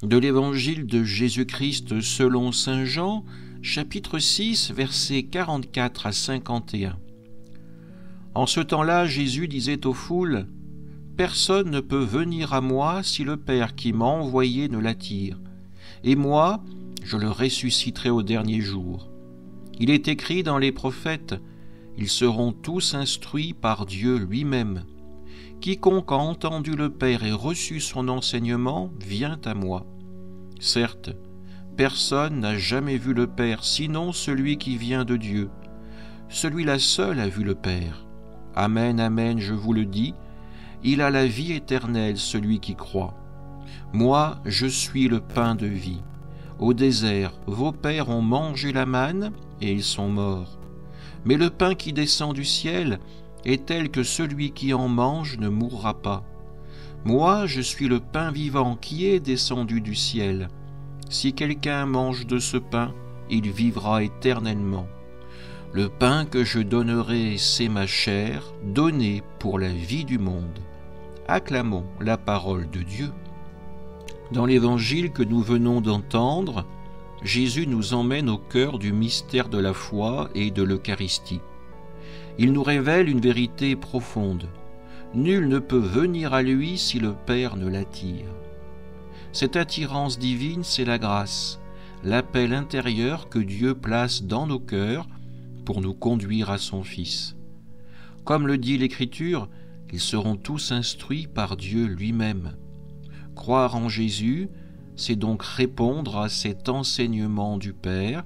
De l'Évangile de Jésus-Christ selon saint Jean, chapitre 6, versets 44 à 51. En ce temps-là, Jésus disait aux foules : « Personne ne peut venir à moi si le Père qui m'a envoyé ne l'attire. Et moi, je le ressusciterai au dernier jour. Il est écrit dans les prophètes : ils seront tous instruits par Dieu lui-même. Quiconque a entendu le Père et reçu son enseignement vient à moi. Certes, personne n'a jamais vu le Père, sinon celui qui vient de Dieu. Celui-là seul a vu le Père. Amen, amen, je vous le dis, il a la vie éternelle, celui qui croit. Moi, je suis le pain de vie. Au désert, vos pères ont mangé la manne et ils sont morts. Mais le pain qui descend du ciel est tel que celui qui en mange ne mourra pas. Moi, je suis le pain vivant qui est descendu du ciel. Si quelqu'un mange de ce pain, il vivra éternellement. Le pain que je donnerai, c'est ma chair, donnée pour la vie du monde. Acclamons la parole de Dieu. Dans l'évangile que nous venons d'entendre, Jésus nous emmène au cœur du mystère de la foi et de l'Eucharistie. Il nous révèle une vérité profonde. Nul ne peut venir à lui si le Père ne l'attire. Cette attirance divine, c'est la grâce, l'appel intérieur que Dieu place dans nos cœurs pour nous conduire à son Fils. Comme le dit l'Écriture, ils seront tous instruits par Dieu lui-même. Croire en Jésus, c'est donc répondre à cet enseignement du Père,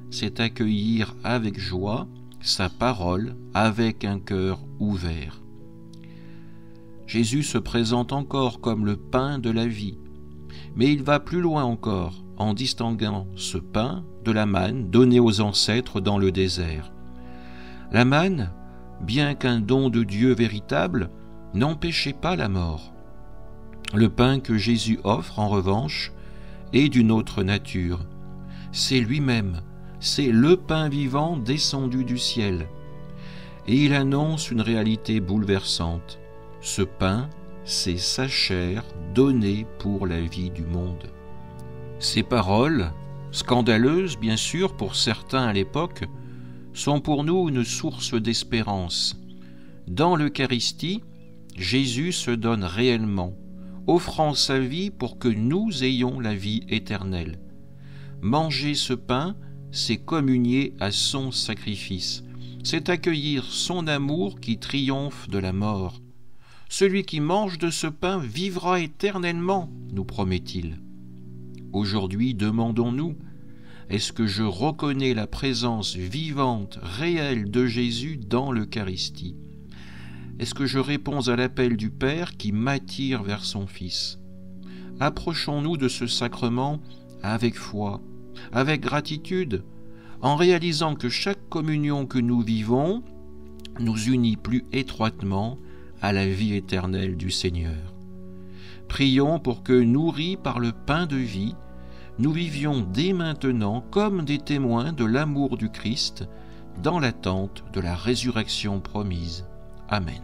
c'est accueillir avec joie sa parole avec un cœur ouvert. Jésus se présente encore comme le pain de la vie, mais il va plus loin encore en distinguant ce pain de la manne donnée aux ancêtres dans le désert. La manne, bien qu'un don de Dieu véritable, n'empêchait pas la mort. Le pain que Jésus offre, en revanche, est d'une autre nature. C'est lui-même, c'est le pain vivant descendu du ciel. Et il annonce une réalité bouleversante. Ce pain, c'est sa chair donnée pour la vie du monde. Ces paroles, scandaleuses bien sûr pour certains à l'époque, sont pour nous une source d'espérance. Dans l'Eucharistie, Jésus se donne réellement, offrant sa vie pour que nous ayons la vie éternelle. Manger ce pain, c'est communier à son sacrifice, c'est accueillir son amour qui triomphe de la mort. Celui qui mange de ce pain vivra éternellement, nous promet-il. Aujourd'hui, demandons-nous, est-ce que je reconnais la présence vivante, réelle de Jésus dans l'Eucharistie ? Est-ce que je réponds à l'appel du Père qui m'attire vers son Fils ? Approchons-nous de ce sacrement avec foi, avec gratitude, en réalisant que chaque communion que nous vivons nous unit plus étroitement à la vie éternelle du Seigneur. Prions pour que, nourris par le pain de vie, nous vivions dès maintenant comme des témoins de l'amour du Christ dans l'attente de la résurrection promise. Amen.